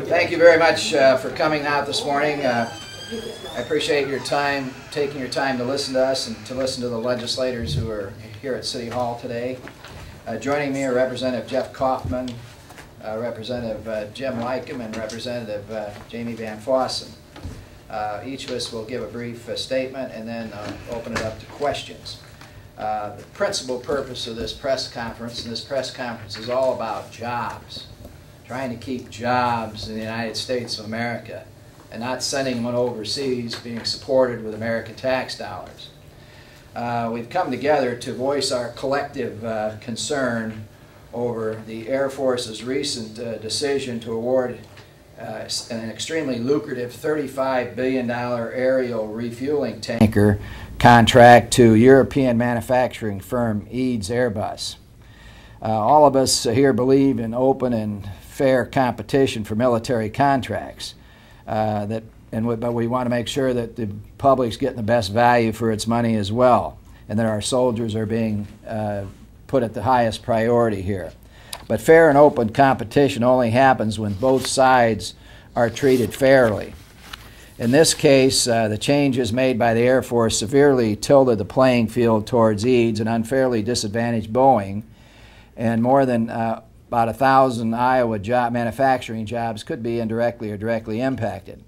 Thank you very much for coming out this morning. I appreciate your time, taking your time to listen to us and to listen to the legislators who are here at City Hall today. Joining me are Representative Jeff Kaufman, Representative Jim Lycum, and Representative Jamie Van Fossen. Each of us will give a brief statement and then open it up to questions. The principal purpose of this press conference, and this press conference is all about jobs, trying to keep jobs in the United States of America and not sending them overseas, being supported with American tax dollars. We've come together to voice our collective concern over the Air Force's recent decision to award an extremely lucrative $35 billion aerial refueling tanker contract to European manufacturing firm Eads Airbus. All of us here believe in open and fair competition for military contracts, but we want to make sure that the public's getting the best value for its money as well, and that our soldiers are being put at the highest priority here. But fair and open competition only happens when both sides are treated fairly. In this case, the changes made by the Air Force severely tilted the playing field towards Eads and unfairly disadvantaged Boeing, and more than about 1,000 Iowa manufacturing jobs could be indirectly or directly impacted.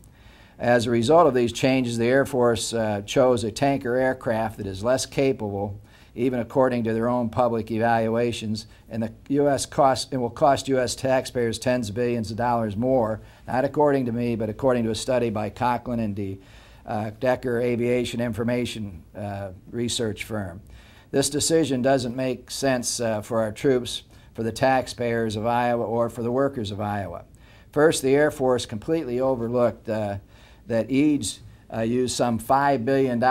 As a result of these changes, the Air Force chose a tanker aircraft that is less capable, even according to their own public evaluations, and it will cost U.S. taxpayers tens of billions of dollars more, not according to me, but according to a study by Cochran and Decker Aviation Information research firm. This decision doesn't make sense for our troops, for the taxpayers of Iowa, or for the workers of Iowa. First, the Air Force completely overlooked that Eads used some $5 billion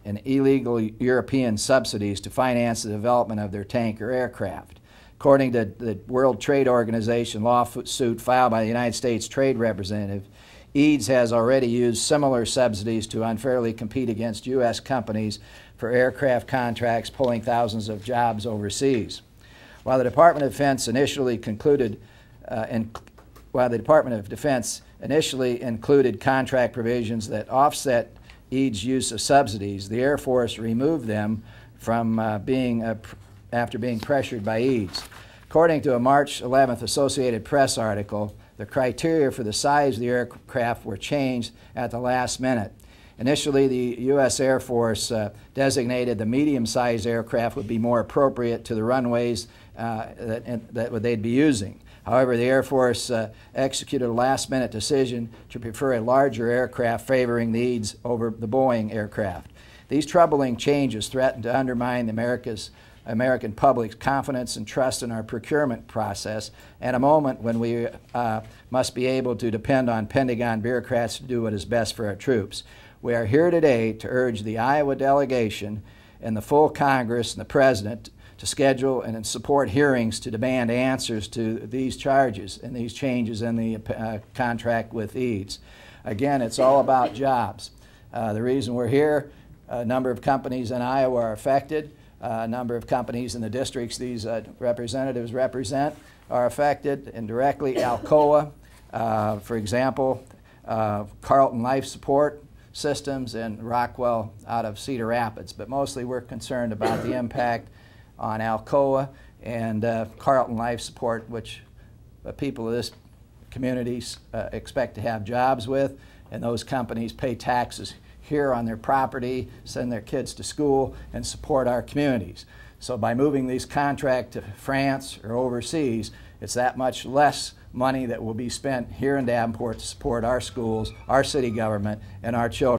in illegal European subsidies to finance the development of their tanker aircraft. According to the World Trade Organization lawsuit filed by the United States Trade Representative, Eads has already used similar subsidies to unfairly compete against U.S. companies for aircraft contracts, pulling thousands of jobs overseas. While the Department of Defense initially included contract provisions that offset Eads' use of subsidies, the Air Force removed them from after being pressured by Eads. According to a March 11th Associated Press article, the criteria for the size of the aircraft were changed at the last minute. Initially, the U.S. Air Force designated the medium-sized aircraft would be more appropriate to the runways that they'd be using. However, the Air Force executed a last-minute decision to prefer a larger aircraft, favoring the Eads over the Boeing aircraft. These troubling changes threaten to undermine American public's confidence and trust in our procurement process at a moment when we must be able to depend on Pentagon bureaucrats to do what is best for our troops. We are here today to urge the Iowa delegation and the full Congress and the President to schedule and support hearings to demand answers to these charges and these changes in the contract with Eads. Again, it's all about jobs. The reason we're here, a number of companies in Iowa are affected. A number of companies in the districts these representatives represent are affected indirectly. Alcoa, for example, Carlton Life Support Systems, and Rockwell out of Cedar Rapids. But mostly we're concerned about the impact on Alcoa and Carlton Life Support, which people of this community expect to have jobs with, and those companies pay taxes here on their property, send their kids to school, and support our communities. So by moving these contracts to France or overseas, it's that much less money that will be spent here in Davenport to support our schools, our city government, and our children.